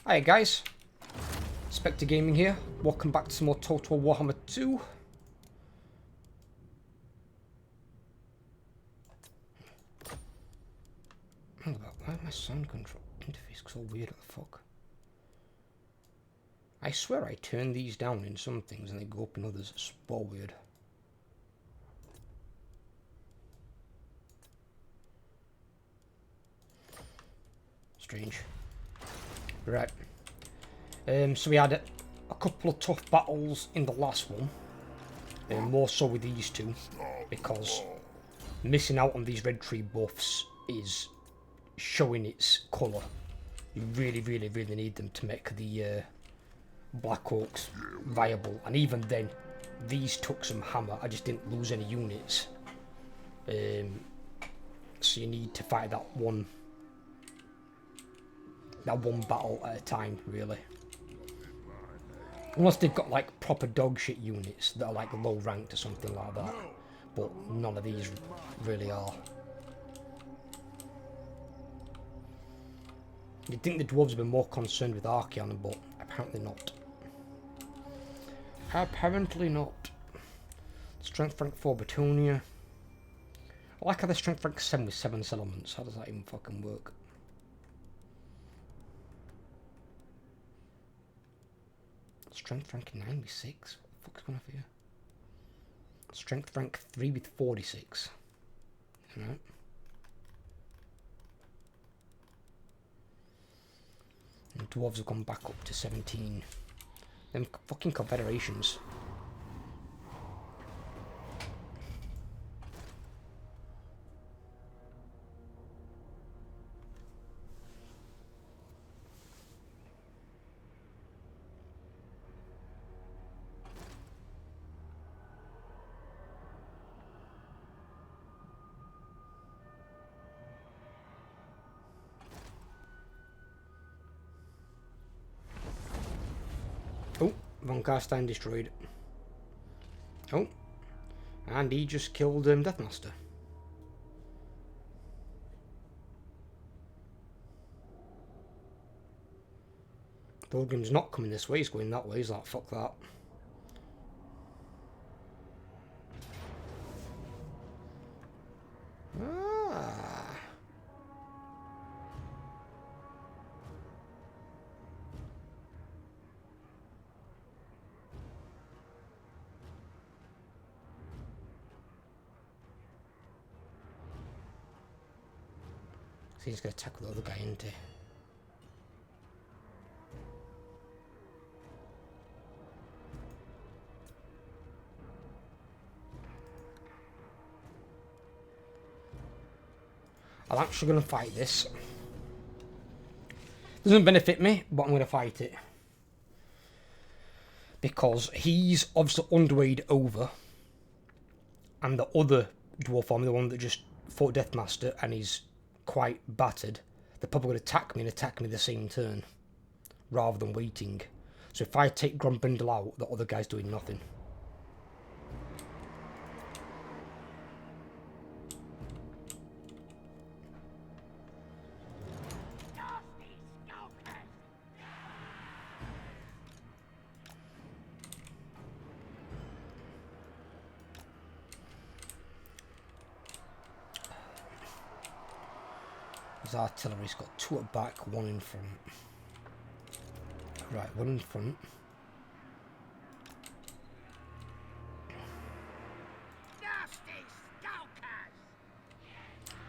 Hi guys, SpectreGaming here. Welcome back to some more Total Warhammer 2. Why is my sound control interface so weird? What the fuck? I swear I turn these down in some things and they go up in others. It's so weird. Strange. Right. So we had a couple of tough battles in the last one. More so with these two, because missing out on these red tree buffs is showing its colour. You really need them to make the Black Oaks viable. And even then, these took some hammer. I just didn't lose any units. So you need to fight that one battle at a time, really. Unless they've got like proper dog shit units that are like low ranked or something like that. But none of these really are. You'd think the dwarves would be more concerned with Archeon, but apparently not. Apparently not. Strength rank 4 Batonia. I like how the strength rank 7 with 7 settlements. How does that even fucking work? Strength rank 9 with 6? What the fuck's going on here? Strength rank 3 with 46. Alright. And dwarves have gone back up to 17. Them fucking confederations. Oh, Von Carstein destroyed. Oh, and he just killed Deathmaster. Thorgrim's not coming this way, he's going that way. He's like, fuck that. Ah. So he's going to tackle the other guy, isn't he? I'm actually going to fight this. Doesn't benefit me, but I'm going to fight it. Because he's obviously underweight over. And the other dwarf army, the one that just fought Deathmaster and he's quite battered, they're probably going to attack me and attack me the same turn. Rather than waiting. So if I take Grombrindle out, the other guy's doing nothing. His artillery's got 2 at back, 1 in front. Right, 1 in front.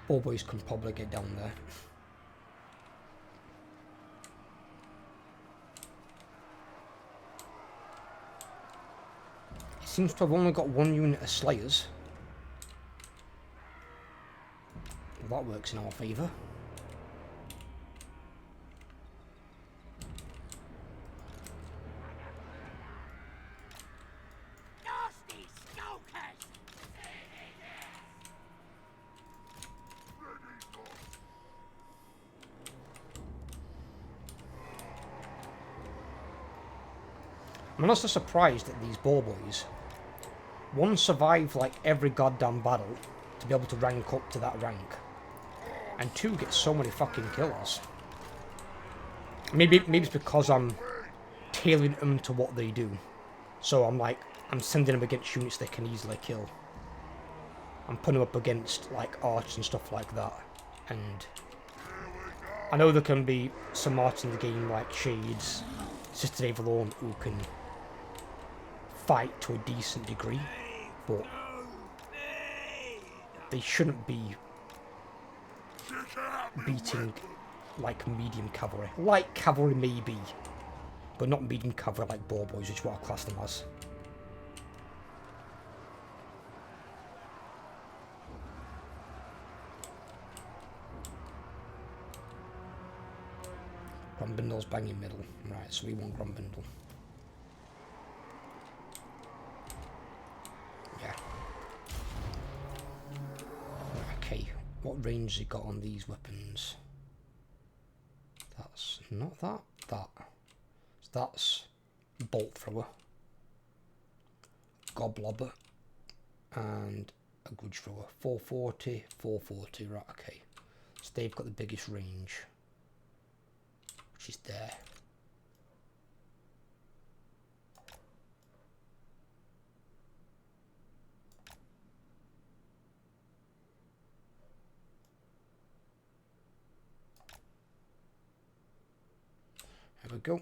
All boys can probably get down there. It seems to have only got 1 unit of Slayers. Well, that works in our favour. I'm also surprised that these ball boys, one, survive like every goddamn battle to be able to rank up to that rank, and 2, get so many fucking kills. Maybe it's because I'm tailoring them to what they do. So I'm sending them against units they can easily kill. I'm putting them up against like archers and stuff like that. And I know there can be some archers in the game like Shades, Sister Avalon, who can fight to a decent degree, but they shouldn't be beating like medium cavalry. Light cavalry maybe, but not medium cavalry like boar boys, which is what I class them as. Grumbindle's banging middle. Right, so we want Grumbindle. Yeah. Okay, what range has he got on these weapons? That's not that. That. So that's bolt thrower, goblobber, and a grudge thrower. 440, 440. Right, okay. So they've got the biggest range, which is there. There we go.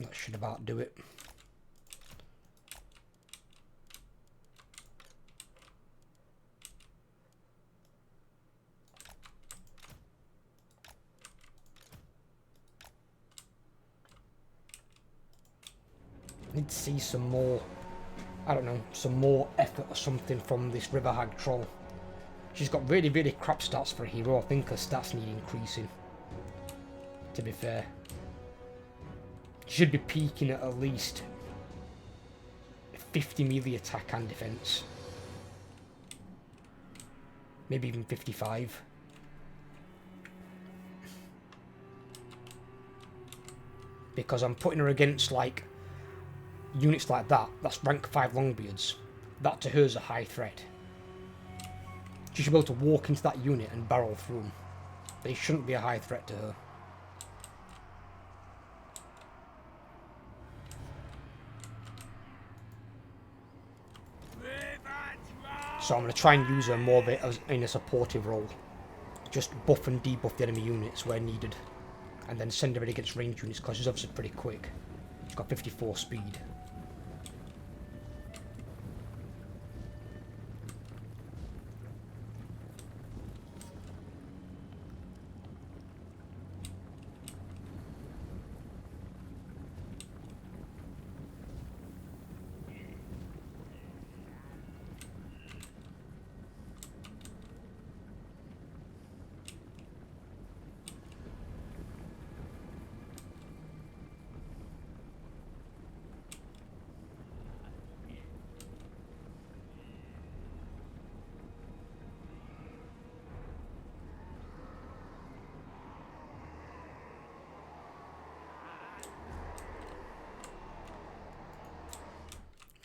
That should about do it. Need to see some more, I don't know, some more effort or something from this River Hag troll. She's got really, really crap stats for a hero. I think her stats need increasing, to be fair. She should be peaking at least 50 melee attack and defense. Maybe even 55. Because I'm putting her against like units like that. That's rank 5 Longbeards. That to her is a high threat. She should be able to walk into that unit and barrel through them. They shouldn't be a high threat to her. So I'm going to try and use her more of it as in a supportive role. Just buff and debuff the enemy units where needed. And then send her in against ranged units because she's obviously pretty quick. She's got 54 speed.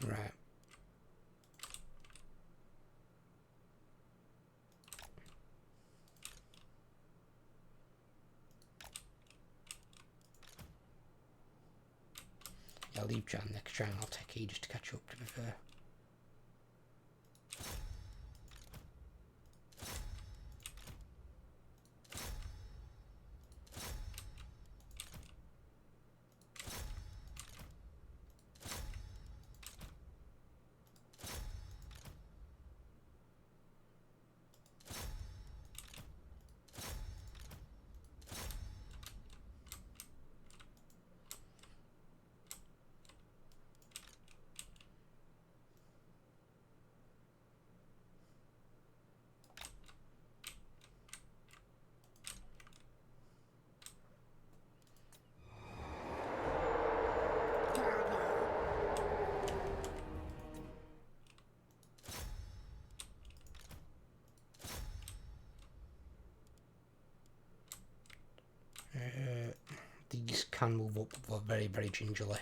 Right. Yeah, I'll leave Jan next round. I'll take ages to catch up, to be fair. These can move up very, very gingerly.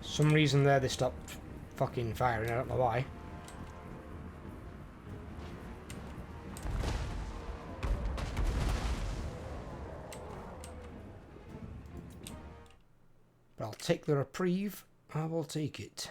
Some reason there they stopped fucking firing, I don't know why. But I'll take the reprieve, I will take it.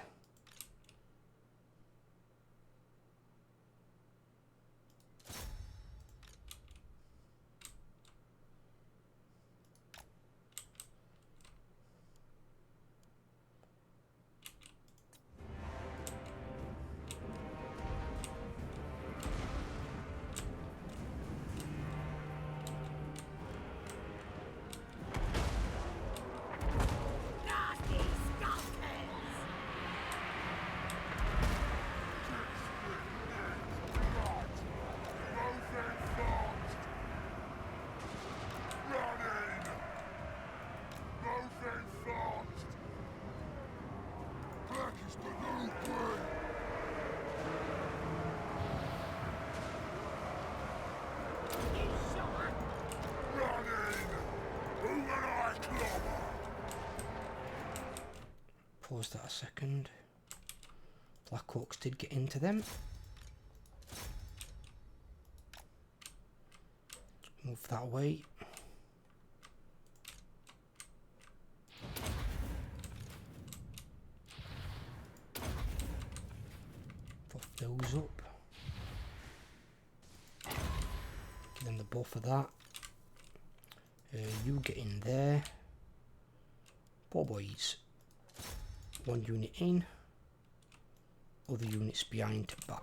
Pause that a second. Black Hawks did get into them. Move that away. Buff those up. Give them the buff of that. You get in there. Poor boys. One unit in, other units behind to back.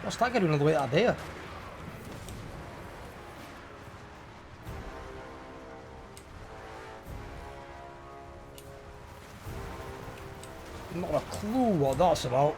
What's that getting all the way out there? Not a clue what that's about.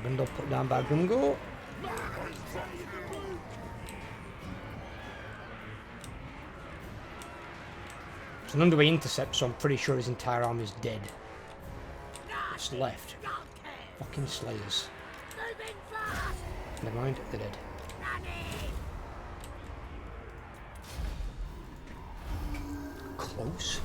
Bundle put down by Grimgor. It's an underway intercept, so I'm pretty sure his entire army is dead. It's left. Fucking slayers. Never mind, they're dead. close.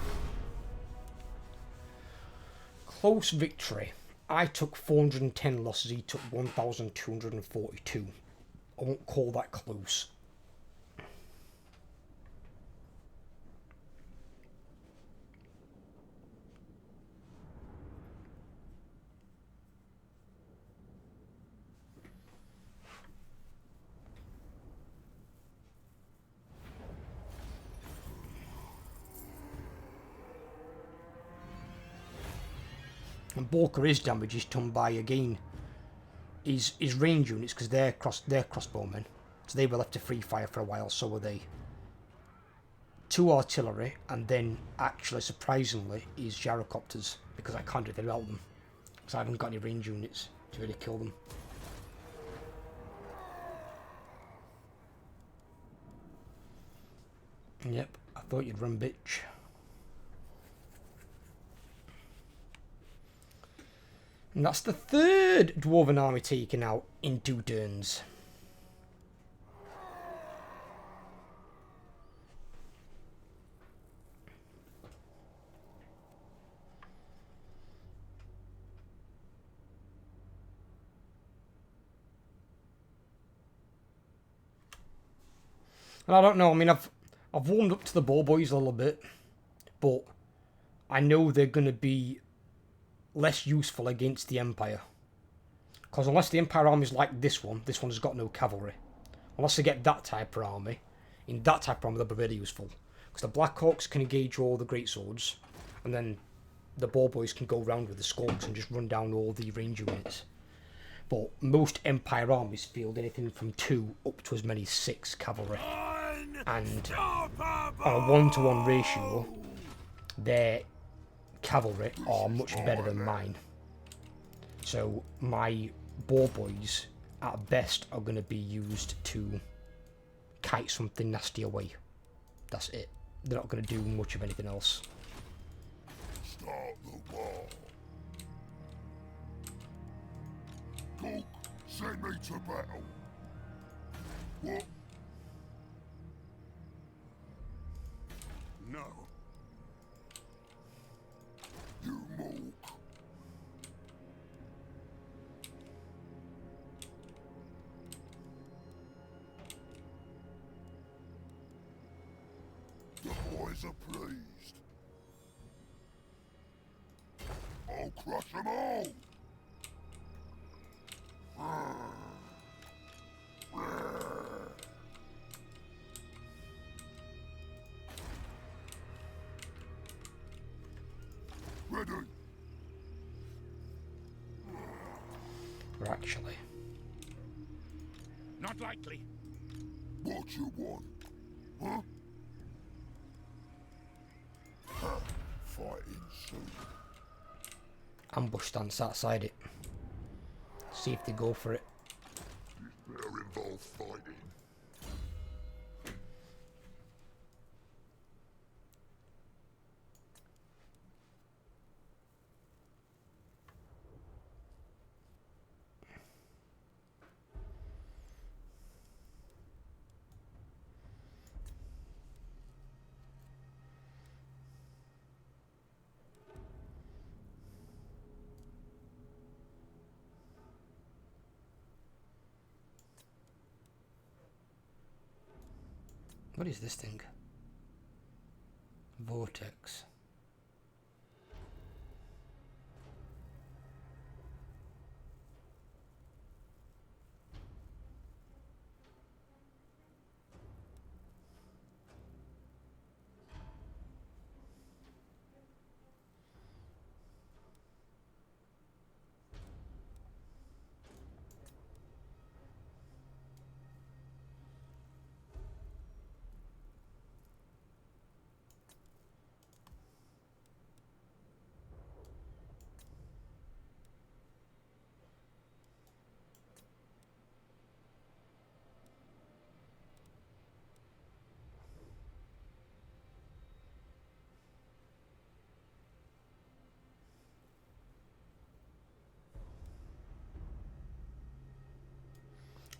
Close victory. I took 410 losses, he took 1,242. I won't call that close. And bulk of his damage is done by, again, his range units, because they're crossbowmen. So they were left to free fire for a while, so were they. 2 artillery, and then, actually, surprisingly, is gyrocopters, because I can't do anything about them. Because I haven't got any range units to really kill them. Yep, I thought you'd run, bitch. And that's the 3rd Dwarven army taken out in 2 turns. And I don't know, I mean, I've warmed up to the ball boys a little bit, but I know they're going to be less useful against the Empire. Because unless the Empire army is like this one has got no cavalry. Unless they get that type of army, in that type of army they'll be really useful. Because the Blackhawks can engage all the great swords, and then the ball boys can go round with the skulks and just run down all the range units. But most Empire armies field anything from 2 up to as many as 6 cavalry. And on a 1-to-1 ratio, their cavalry are much better than mine. So my ball boys, at best, are going to be used to kite something nasty away. That's it. They're not going to do much of anything else. Start the war. Go, send me to battle. What? No. You mook. The boys are pleased. I'll crush them all. Ready. Or actually, Not likely. What you want? Huh? Ha, fighting soon. ambush stance outside it. See if they go for it. This better involve fighting. What is this thing? Vortex.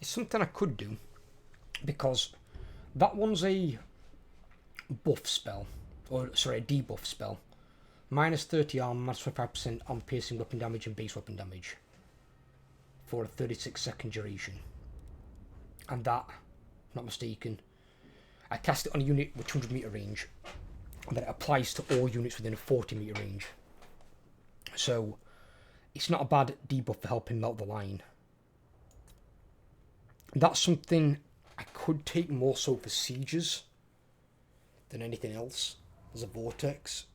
It's something I could do, because that one's a buff spell, or sorry, a debuff spell. Minus 30 armor, minus 25% on piercing weapon damage and base weapon damage for a 36-second duration. And that, if not mistaken, I cast it on a unit with 200 meter range, and then it applies to all units within a 40 meter range. So it's not a bad debuff for helping melt the line. That's something I could take more so for sieges than anything else as a vortex.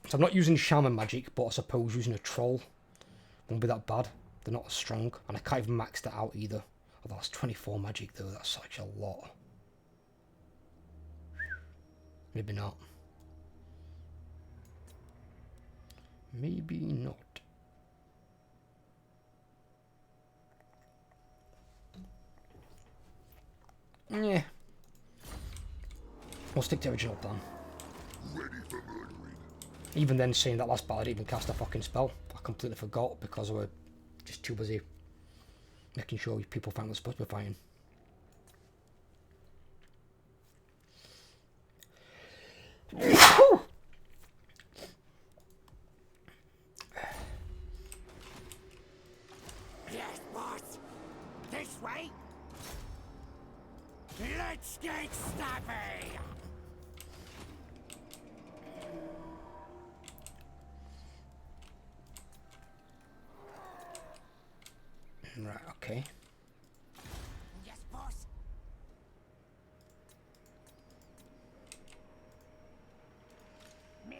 So I'm not using shaman magic, but I suppose using a troll won't be that bad. They're not as strong, and I can't even max that out either. Although that's 24 magic though, that's such a lot. Maybe not. Maybe not. Yeah. We'll stick to original plan. Ready for murdering. Even then, saying that last battle, I didn't even cast a fucking spell. I completely forgot because I was just too busy making sure people found what supposed to be fighting. Yes, boss. This way. Let's get snappy. Right, okay. Yes, boss. Me.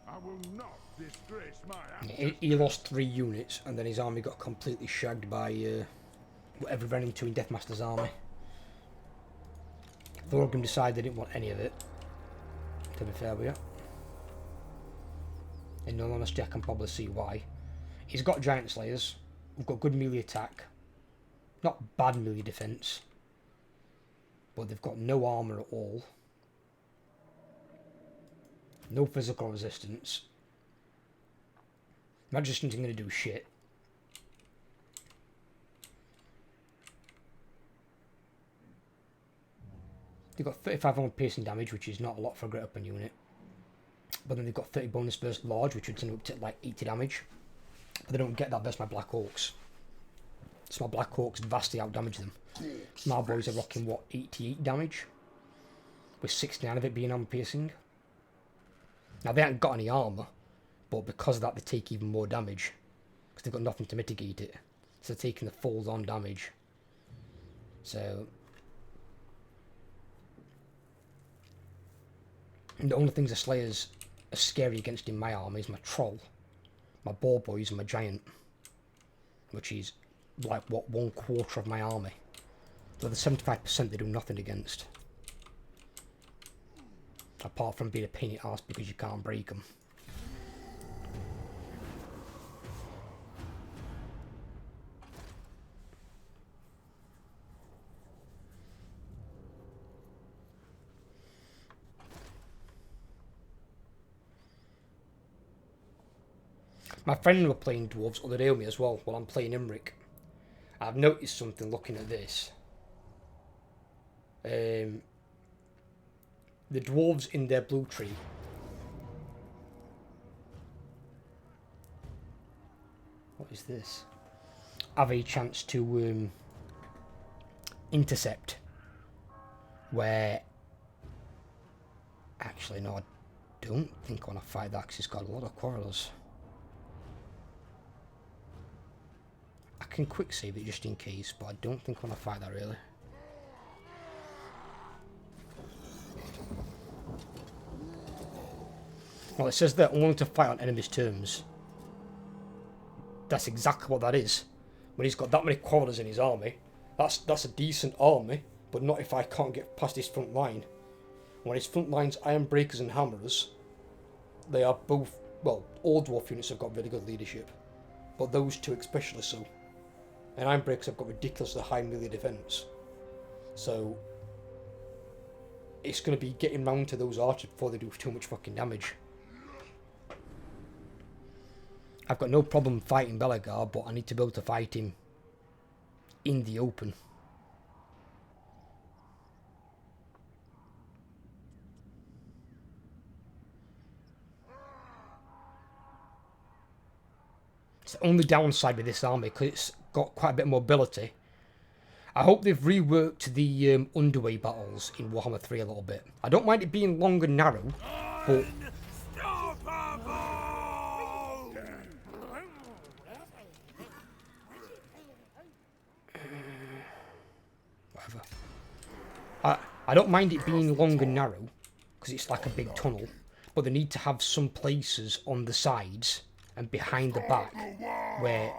I will not disgrace my ancestors. He lost 3 units, and then his army got completely shagged by whatever ran into in Deathmaster's army. Thorgrim decided they didn't want any of it, to be fair with you. In all honesty, I can probably see why. He's got Giant Slayers, who've got good melee attack, not bad melee defense, but they've got no armor at all, no physical resistance. Magic isn't going to do shit. They've got 35 on piercing damage, which is not a lot for a great weapon unit. But then they've got 30 bonus burst large, which would send up to like 80 damage. But they don't get that versus my Black Orcs. So my Black Orcs vastly outdamage them. My boys are rocking, what, 88 damage? With 69 of it being on piercing. Now they haven't got any armour, but because of that they take even more damage. Because they've got nothing to mitigate it. So they're taking the full on damage. So... And the only things the Slayers are scary against in my army is my Troll, my Boar Boys and my Giant. Which is like, what, 1/4 of my army. So the 75% they do nothing against. Apart from being a pain in the arse because you can't break them. My friend were playing Dwarves other day with me as well while I'm playing Imric. I've noticed something looking at this. The Dwarves in their blue tree. What is this? Have a chance to intercept. Where... Actually, no, I don't think I want to fight that because it's got a lot of quarrels. I can quick save it just in case, but I don't think I want to fight that really. Well, it says they're only to fight on enemy's terms. That's exactly what that is. When he's got that many quarrels in his army, that's a decent army, but not if I can't get past his front line. When his front line's Iron Breakers and Hammerers, they are both, well, all Dwarf units have got really good leadership, but those two especially so. And Iron Breakers have got ridiculously high melee defense. So it's going to be getting round to those archers before they do too much fucking damage. I've got no problem fighting Belegar, but I need to be able to fight him in the open. It's the only downside with this army, because it's got quite a bit of mobility. I hope they've reworked the underway battles in Warhammer 3 a little bit. I don't mind it being long and narrow, but... whatever. I don't mind it being long and narrow, because it's like a big tunnel, but they need to have some places on the sides and behind the back where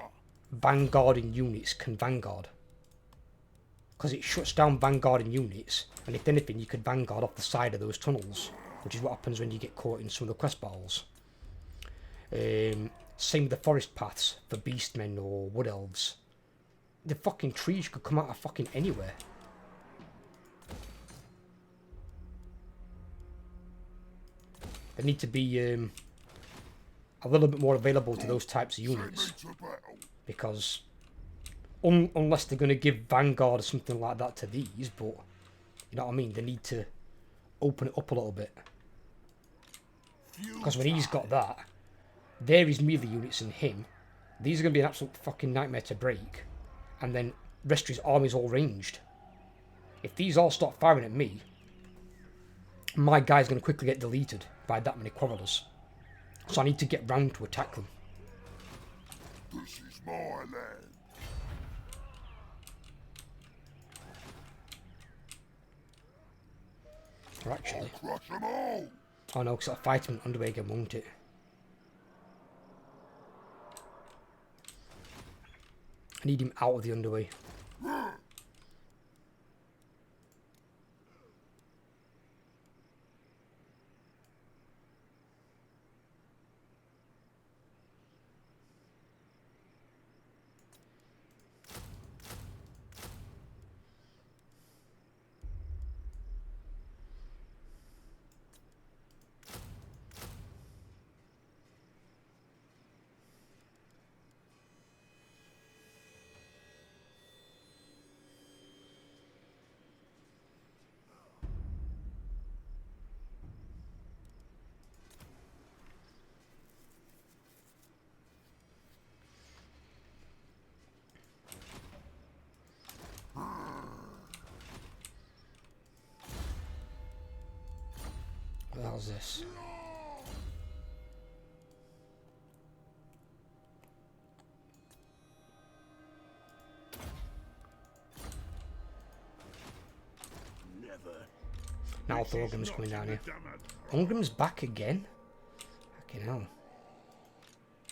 vanguarding units can vanguard. Because it shuts down vanguarding units, and if anything, you could vanguard off the side of those tunnels, which is what happens when you get caught in some of the quest battles. Same with the forest paths for beastmen or wood elves. The fucking trees could come out of fucking anywhere. They need to be a little bit more available to those types of units, because unless they're going to give Vanguard or something like that to these, but you know what I mean, they need to open it up a little bit, because when he's got that, there his melee units and him, these are going to be an absolute fucking nightmare to break, and then the rest of his army's all ranged. If these all start firing at me, my guy's going to quickly get deleted by that many quarrelers. So I need to get round to attack them. This is my land. Or actually... Crush them all. oh no, because I'll fight him underway again, won't it? I need him out of the underway. What the hell's this? Now Thorgrim's coming down here. Thorgrim's back again? Fucking hell.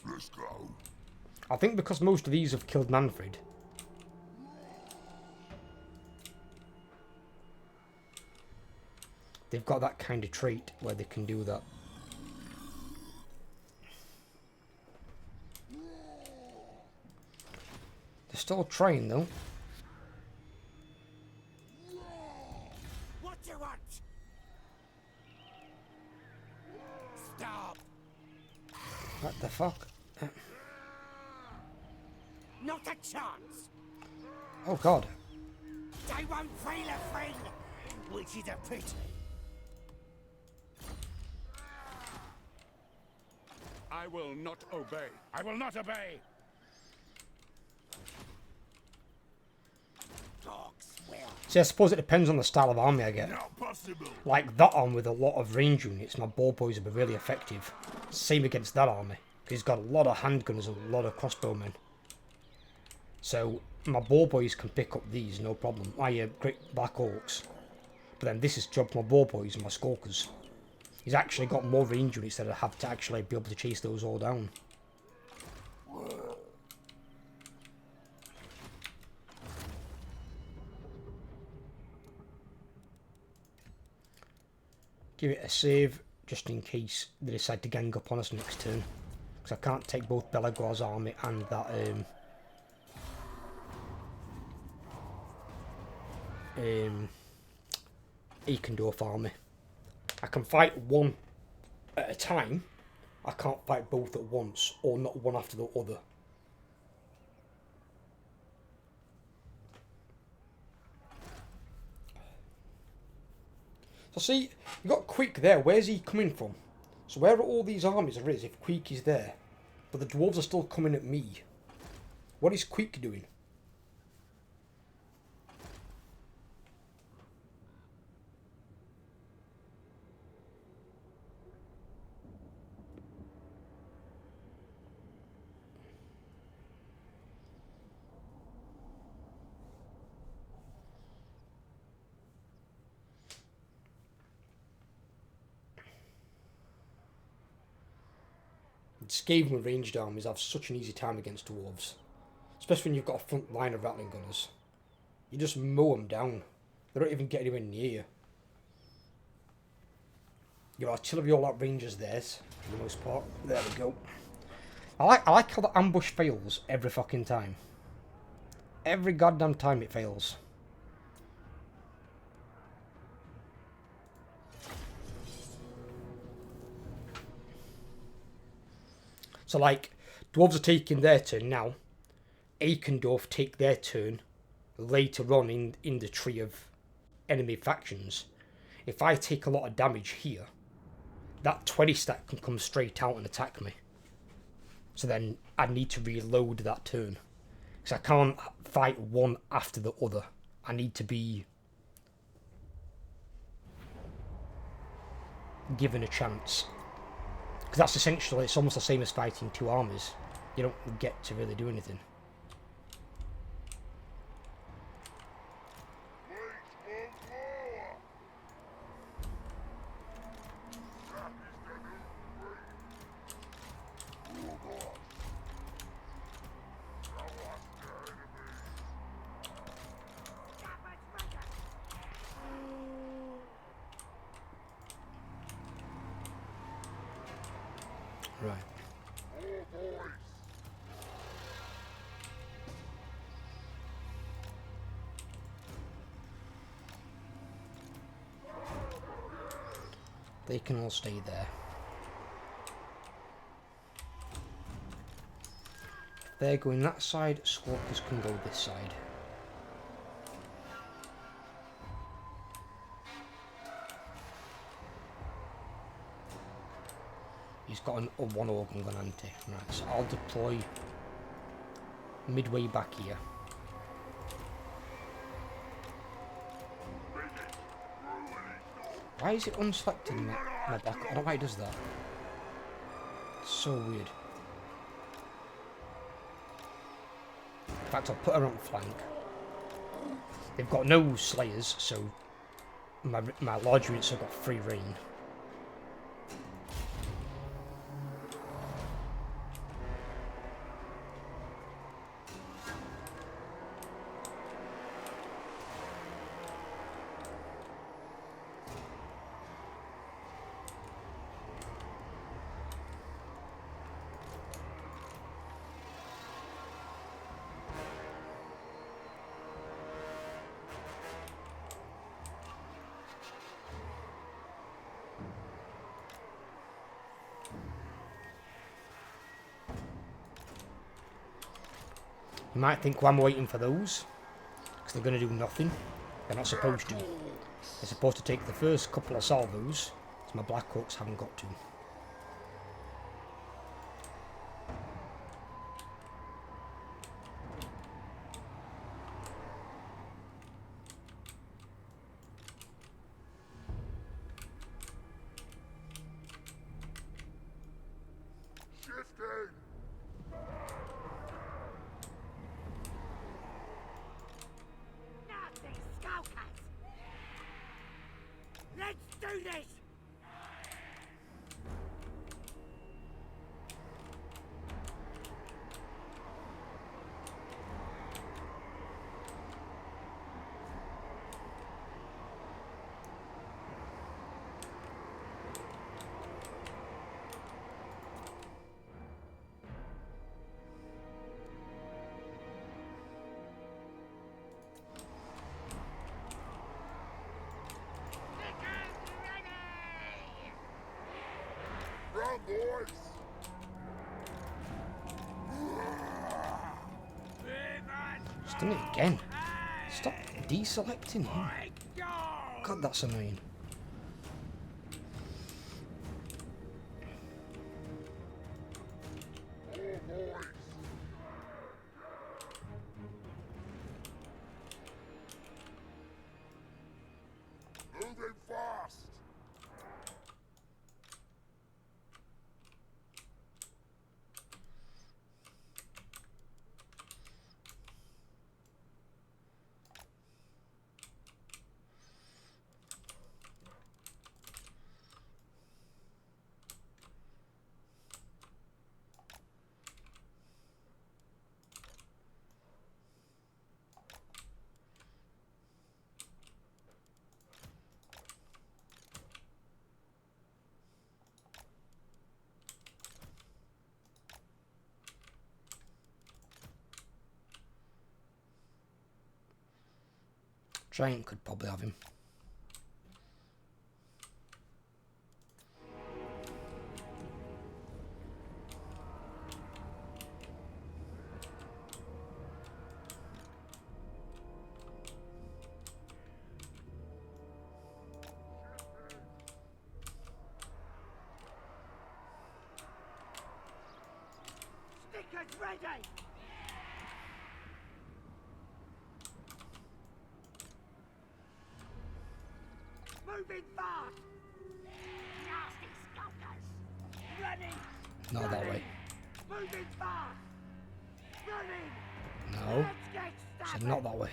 Let's go. I think because most of these have killed Manfred. They've got that kind of trait where they can do that. They're still trying though. What do you want? Stop! What the fuck? Not a chance! Oh god. They won't feel a thing! Which is a pity. I will not obey. I will not obey. Dogs will. See, I suppose it depends on the style of army I get. Not possible. Like that arm with a lot of range units, my ball boys will be really effective. Same against that army, because he's got a lot of handgunners and a lot of crossbowmen. So my ball boys can pick up these, no problem. My great black orcs. But then this is job for my ball boys and my skulkers. He's actually got more range units that I have to actually be able to chase those all down. Give it a save, just in case they decide to gang up on us next turn. Because I can't take both Belagor's army and that Eikendorf army. I can fight one at a time. I can't fight both at once, or not one after the other. So see, you got Quick there. Where's he coming from? So where are all these armies are is if Quick is there? But the dwarves are still coming at me. What is Quick doing? Skaven with ranged armies have such an easy time against dwarves. Especially when you've got a front line of rattling gunners. You just mow them down. They don't even get anywhere near you. Your artillery all outranges theirs, for the most part. There we go. I like how the ambush fails every fucking time. Every goddamn time it fails. So, like, dwarves are taking their turn now. Eikendorf take their turn later on in the tree of enemy factions. If I take a lot of damage here, that 20 stack can come straight out and attack me. So then I need to reload that turn. Because I can't fight one after the other. I need to be given a chance. Because that's essentially, it's almost the same as fighting two armies. You don't get to really do anything. Right. They can all stay there. If they're going that side, Squawkers can go this side. He's got a one organ gun anti. Right, so I'll deploy midway back here. Why is it unselected in my back? I don't know why it does that. It's so weird. In fact, I'll put her on flank. They've got no slayers, so my large units have got free reign. You might think, well, I'm waiting for those, because they're going to do nothing. They're not supposed to. They're supposed to take the first couple of salvos, so my Black Hawks haven't got to. Let's do this! Boys. He's done it again. Stop deselecting him. God, that's annoying. Giant could probably have him. Stickers ready! Moving fast! Nasty skulkers! Running! Not that way. Moving fast! Running! No. Let's get So started! not that way.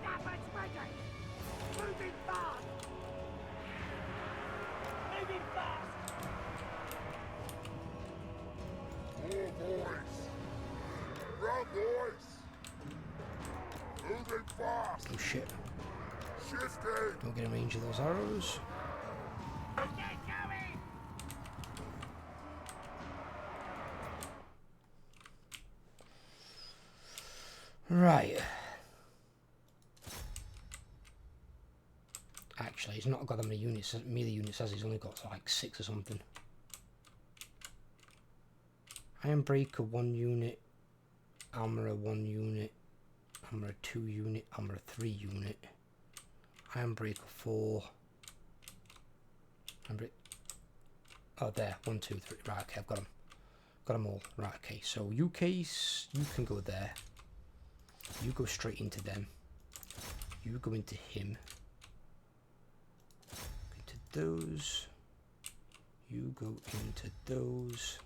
Snappers ready! Moving fast! Moving fast! More boys. Run, boys. Moving fast. Oh shit. Shifting. Don't get in range of those arrows. Get going! Right. Actually, he's not got that many units. Melee unit says he's only got like 6 or something. Iron Breaker 1 unit. Armourer 1 unit. Armourer 2 unit. Armourer 3 unit. Iron Breaker 4. Oh, there. 1, 2, 3. Right, okay, I've got them. Got them all. Right, okay. So, you can go there. You go straight into them. You go into him. Into those. You go into those.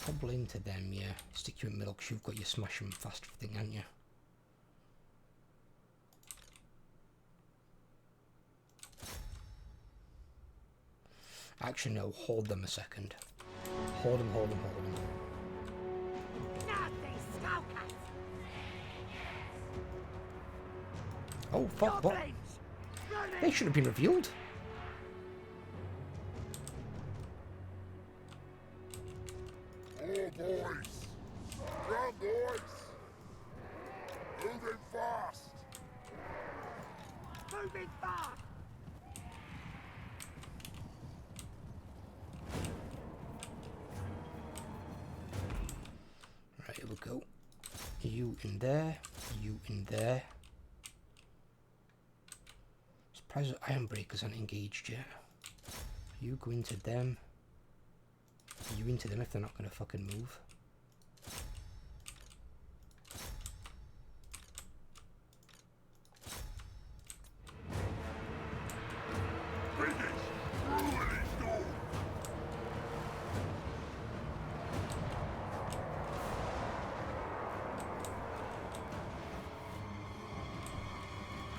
Probably into them, yeah. Stick you in the middle because you've got your smash them faster thing, haven't you? Actually, no. Hold them a second. Hold them, hold them, hold them. Nasty skulkers! Oh, fuck, what? Goblins! Running! They should have been revealed. More boys. Run, boys. Moving fast. Moving fast! Right, here we go. You in there. You in there. Surprised that Iron Breakers aren't engaged yet. You go into them. You into them if they're not going to fucking move.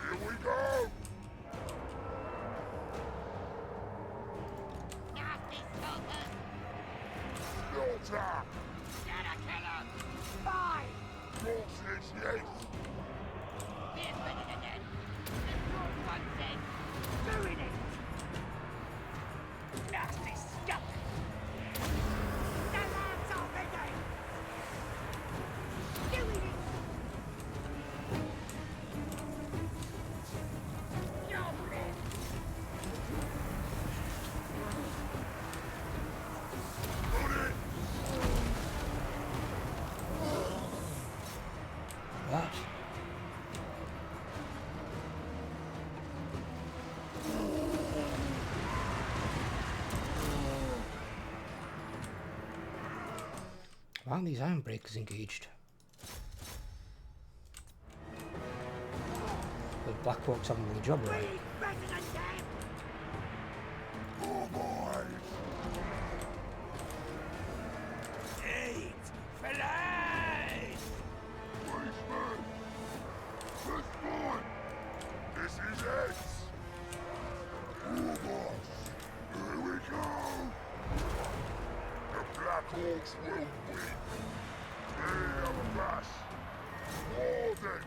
Here we go. Nasty skulkers! Still tap. Gotta kill 'em! Five! Bullshit, yes. Here's better than that. The good one said, doing it! Nasty skulkers! The lads are ready! Doing it! Why aren't these iron breakers engaged? The Black Hawk's having the job right. This is it! Warboss, here we go! The Black Hawks will win! They are the best! Warden!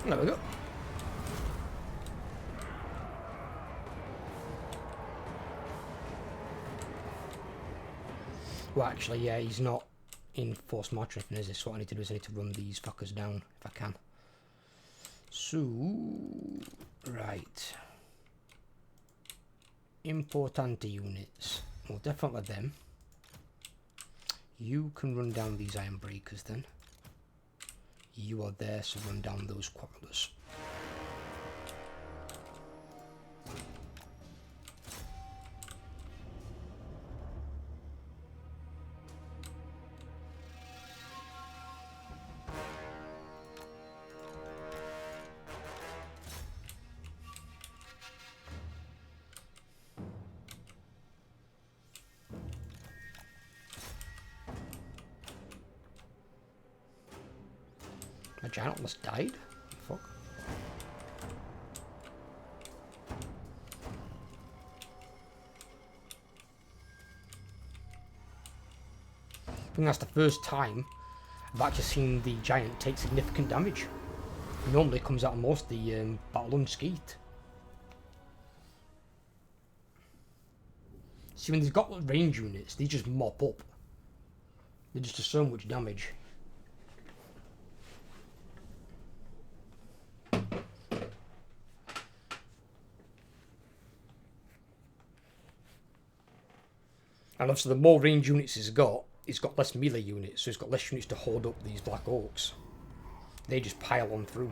There we go. Well, actually, yeah, he's not in force march or anything, is this? So what I need to do is I need to run these fuckers down if I can. So, right. Importante units. Well, definitely them. You can run down these iron breakers then. You are there, so run down those quarrelers. My giant almost died? Fuck. I think that's the first time I've actually seen the giant take significant damage. Normally it comes out of most of the battle unscathed. See, when they've got range units, they just mop up. They just do so much damage. And obviously the more range units he's got less melee units, so he's got less units to hold up these Black Orcs. They just pile on through.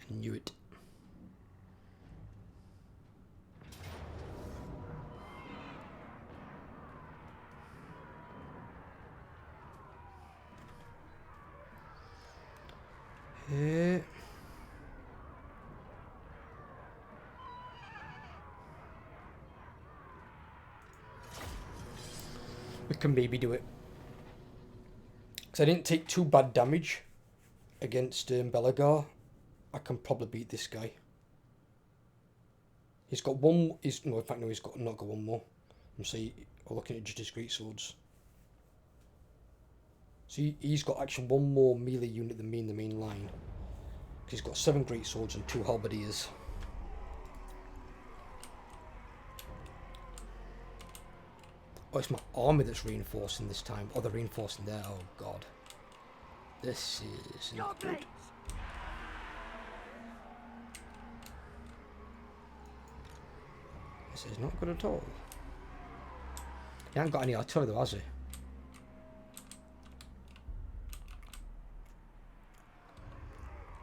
I knew it. We can maybe do it. Because I didn't take too bad damage against Belagar. I can probably beat this guy. He's got one. No, in fact, no. He's not got one more. See, we're looking at just his great swords. See, he's got actually one more melee unit than me in the main line. Because he's got 7 great swords and 2 halberdiers. Oh, it's my army that's reinforcing this time. Oh, they're reinforcing there. Oh god, this is not good. This is not good at all. He hasn't got any artillery though, has he?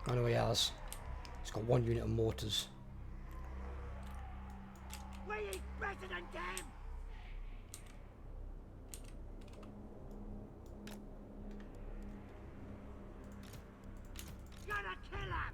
I know he has. He's got 1 unit of mortars. We eat better than them! Gotta kill him!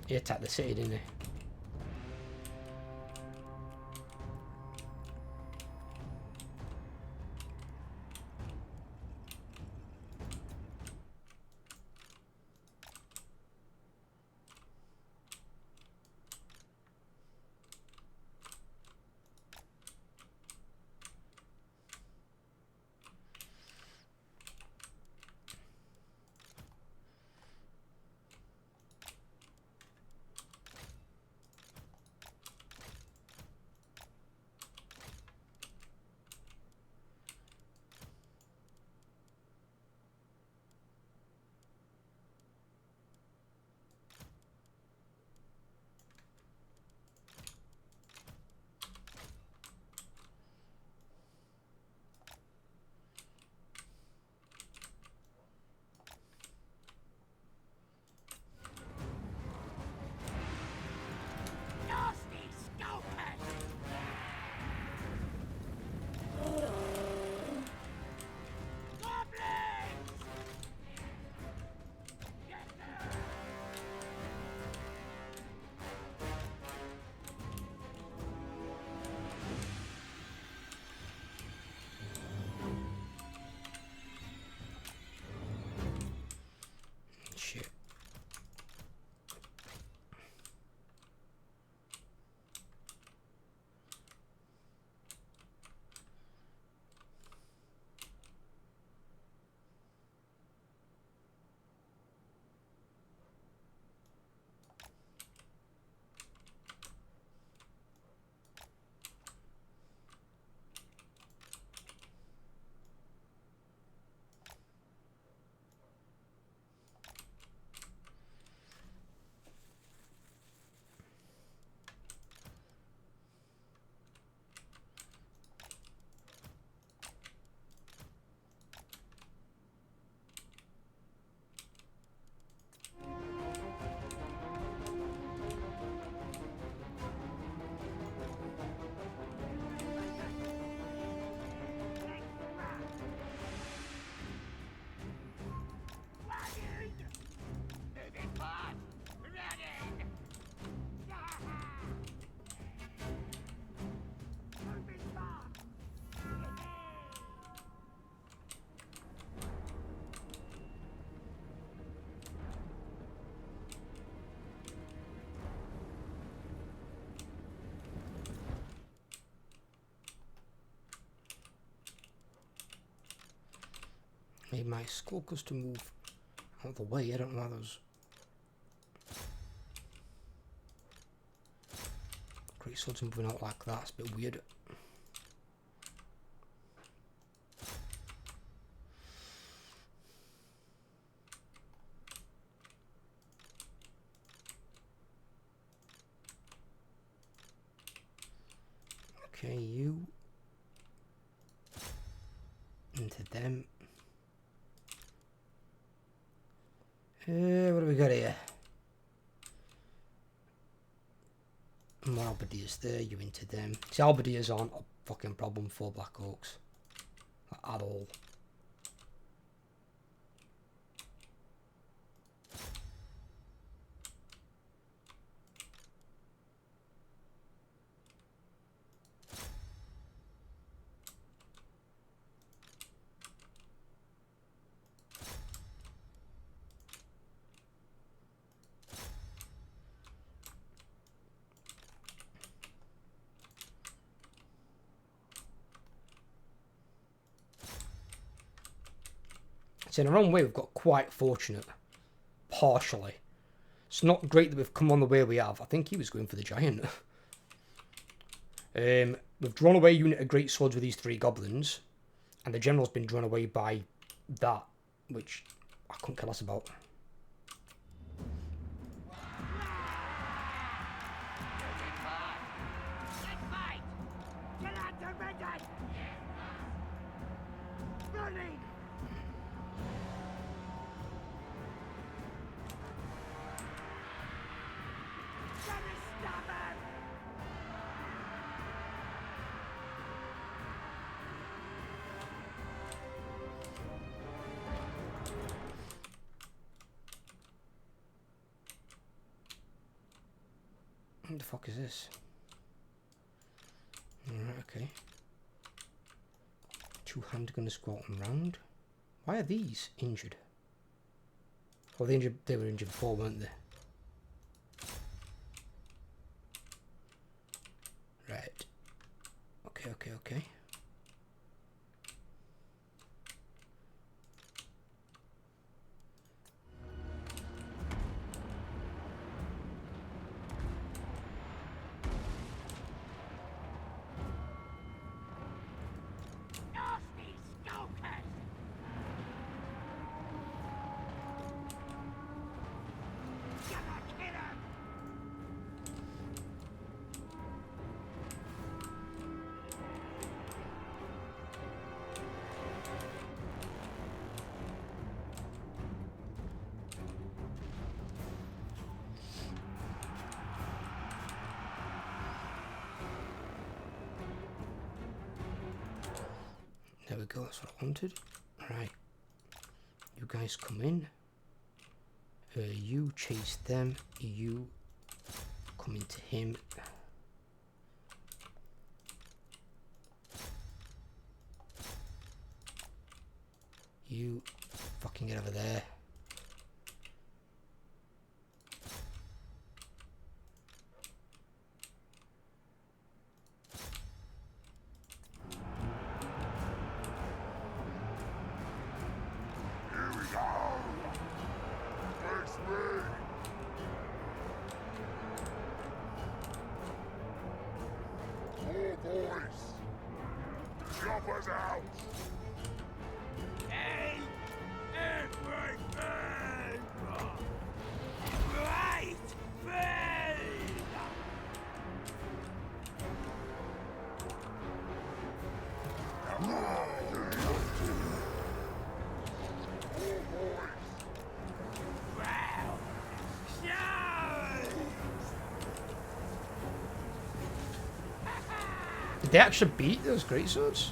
He attacked the city, didn't he? Need my skulkers to move out of the way. I don't know how those great swords are moving out like that. It's a bit weird. Okay, you into them. What do we got here? More halberdiers there, you into them. See, halberdiers aren't a fucking problem for Black Oaks. At all. So in our own way, we've got quite fortunate, partially. It's not great that we've come on the way we have. I think he was going for the giant. We've drawn away a unit of great swords with these 3 goblins, and the general's been drawn away by that, which I couldn't care less about. What the fuck is this? Alright, okay. 2 handgunners squatting round. Why are these injured? Oh, they were injured before, weren't they? Right. Okay. There we go, that's what I wanted. Right. You guys come in. You chase them. You come into him. You fucking get over there. Did they actually beat those greatswords?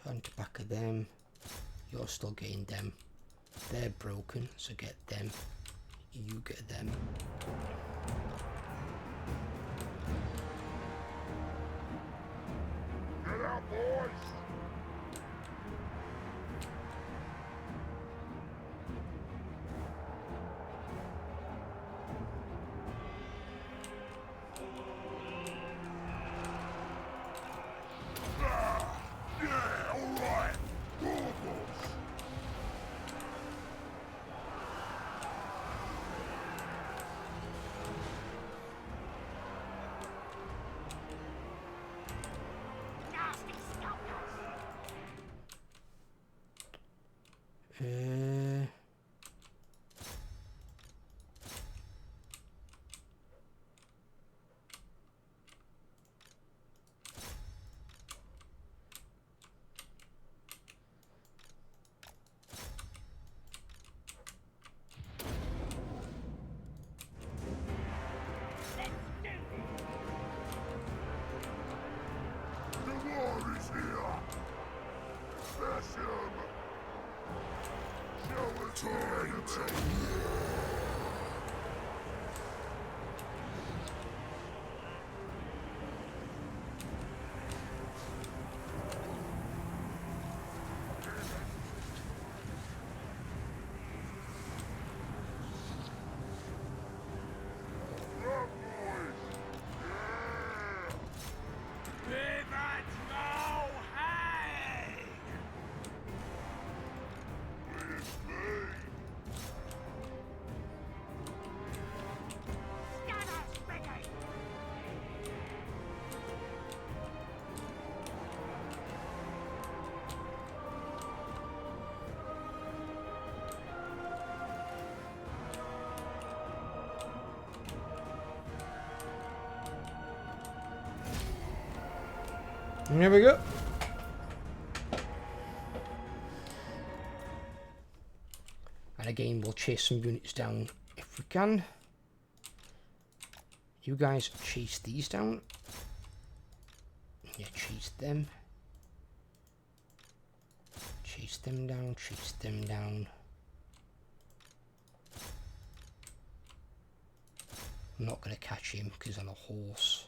Front back of them. You're still getting them. They're broken, so get them. You get them. Get out, boys! Yeah, all right. Warhorse. Nasty stalkers! Let's do this! The war is here! Smash him! Show it to enemy! Run, boys! Yeah! Pivot no hay! Please, me! Scanner speaking! Here we go. And again, we'll chase some units down if we can. You guys chase these down. Yeah, chase them. Chase them down, chase them down. I'm not going to catch him because he's on a horse.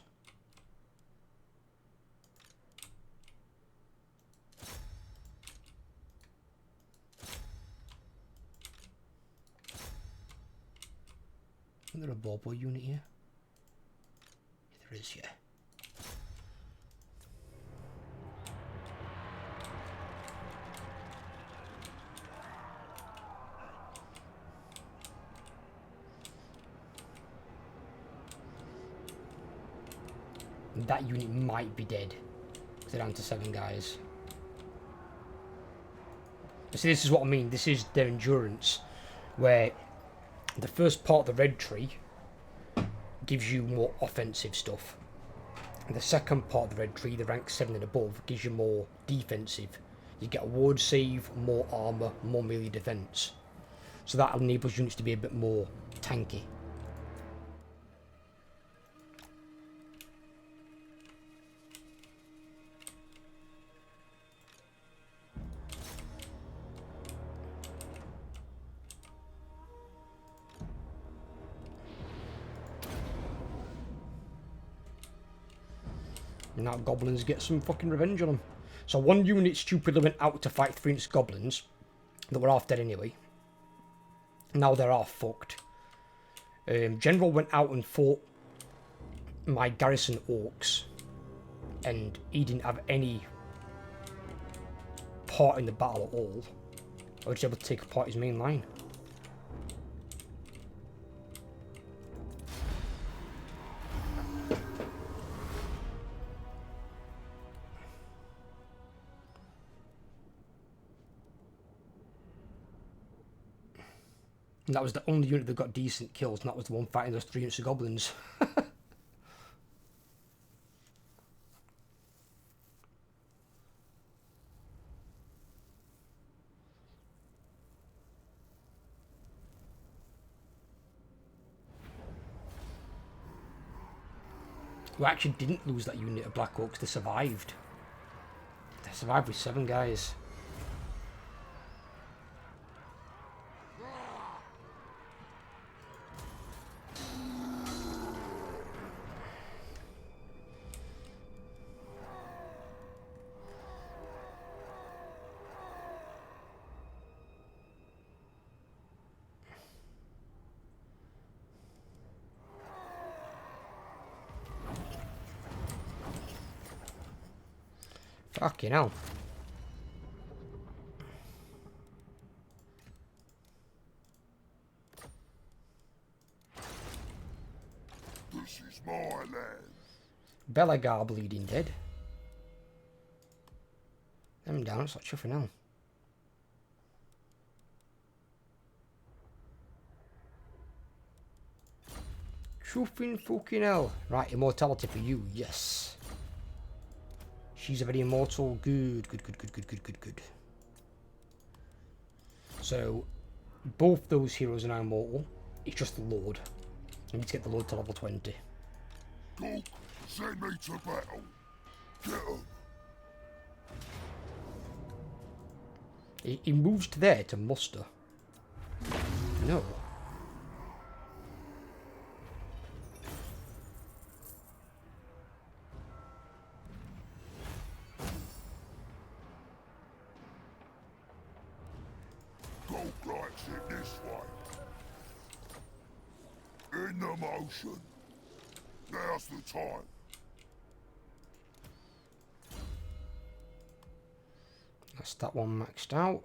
Is there a Bobo unit here? There is, yeah. That unit might be dead. They're down to 7 guys. See, this is what I mean. This is their endurance, where the first part of the red tree gives you more offensive stuff. And the second part of the red tree, the rank 7 and above, gives you more defensive. You get a ward save, more armour, more melee defence. So that enables units to be a bit more tanky. Now goblins get some fucking revenge on them. So one unit stupidly went out to fight 3 goblins that were half dead anyway. Now they're half fucked. General went out and fought my garrison orcs, and he didn't have any part in the battle at all. I was able to take apart his main line. And that was the only unit that got decent kills, and that was the one fighting those 3 units of goblins. We actually didn't lose that unit of Black Orcs, they survived. They survived with 7 guys. Fucking hell. This is my land. Belagar bleeding dead. Them down, it's not sure for now. Truthing fucking hell. Right, immortality for you, yes. She's already immortal. Good, good, good, good, good, good, good, good. So, both those heroes are now immortal. It's just the Lord. I need to get the Lord to level 20. Go, send me to battle. Get him. He moves to there to muster. No. Go likes it this way. In the motion. Now's the time. That's that one maxed out.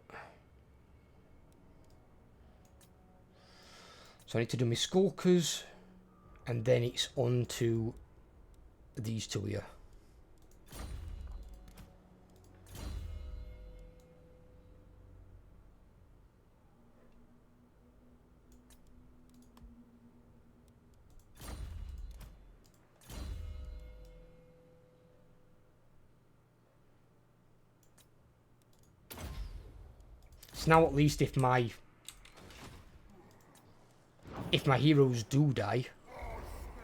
So I need to do my skulkers, and then it's on to these two here. So now at least if my heroes do die,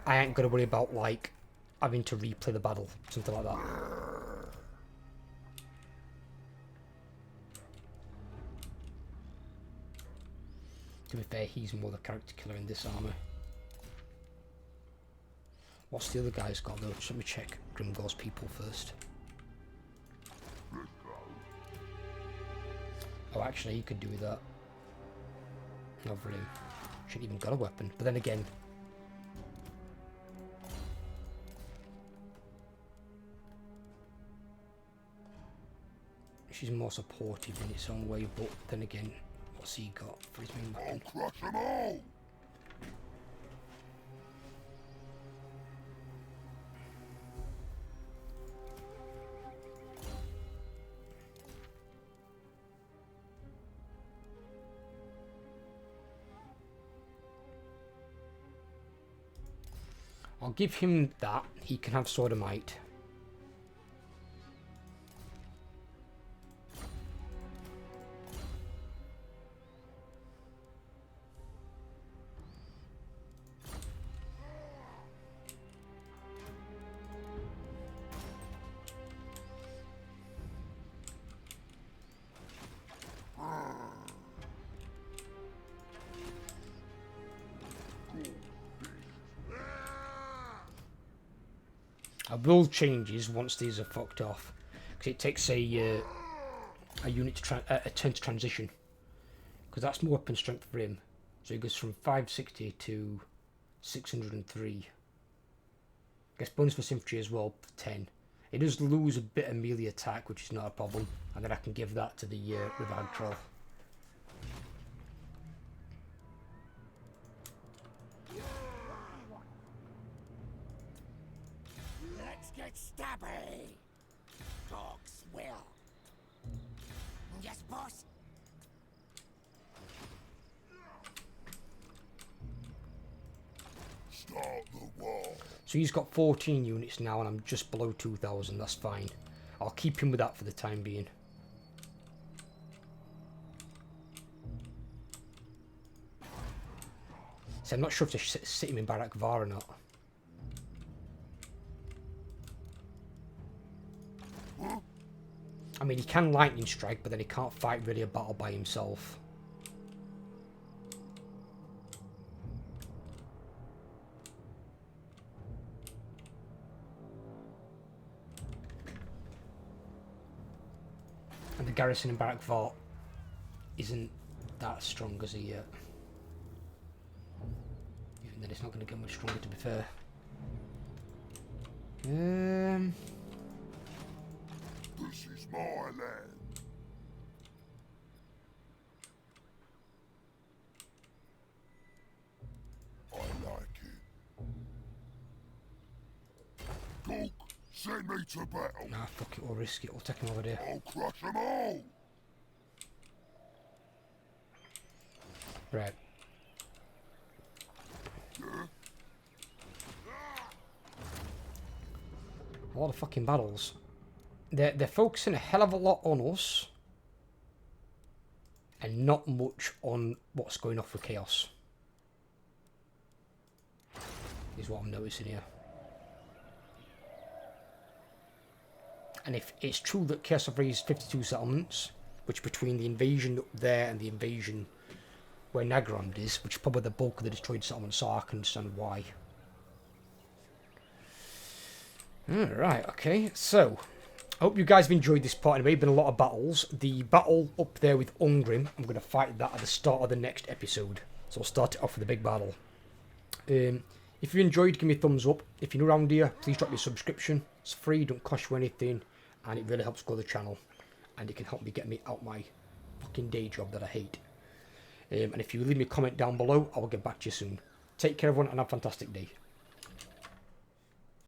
I ain't gotta worry about like having to replay the battle, something like that. To be fair, he's more the character killer in this armor. What's the other guy's got though? Just let me check Grimgor's people first. Oh, actually, you could do that. Not really. Shouldn't even got a weapon. But then again, she's more supportive in its own way. But then again, what's he got for his main weapon? I'll crush them all. I'll give him that. He can have Sword of Might. I will changes once these are fucked off, because it takes a unit to a turn to transition, because that's more weapon strength for him. So he goes from 560 to 603. Gets bonus for symmetry as well, 10. He does lose a bit of melee attack, which is not a problem, and then I can give that to the Revag Troll. Get stabby! Dogs will. Yes, boss? Start the wall. So he's got 14 units now, and I'm just below 2,000. That's fine. I'll keep him with that for the time being. So I'm not sure if to sit him in Barak Var or not. I mean, he can lightning strike, but then he can't fight really a battle by himself. And the garrison in Barrack Fort isn't that strong as he yet. Even then, it's not going to get much stronger, to be fair. This is my land. I like it. Cook, send me to battle. Nah, fuck it, we'll risk it. We'll take him over there. I'll crush them all. Right. Yeah. A lot of fucking battles. They're focusing a hell of a lot on us. And not much on what's going off with Chaos. Is what I'm noticing here. And if it's true that Chaos have raised 52 settlements, which between the invasion up there and the invasion where Nagrand is, which is probably the bulk of the destroyed settlements, so I can understand why. Alright, okay, so I hope you guys have enjoyed this part. Anyway, been a lot of battles. The battle up there with Ungrim, I'm going to fight that at the start of the next episode. So I'll start it off with a big battle. If you enjoyed, give me a thumbs up. If you're new around here, please drop me a subscription. It's free, don't cost you anything, and it really helps grow the channel. And it can help me get me out my fucking day job that I hate. And if you leave me a comment down below, I will get back to you soon. Take care everyone, and have a fantastic day.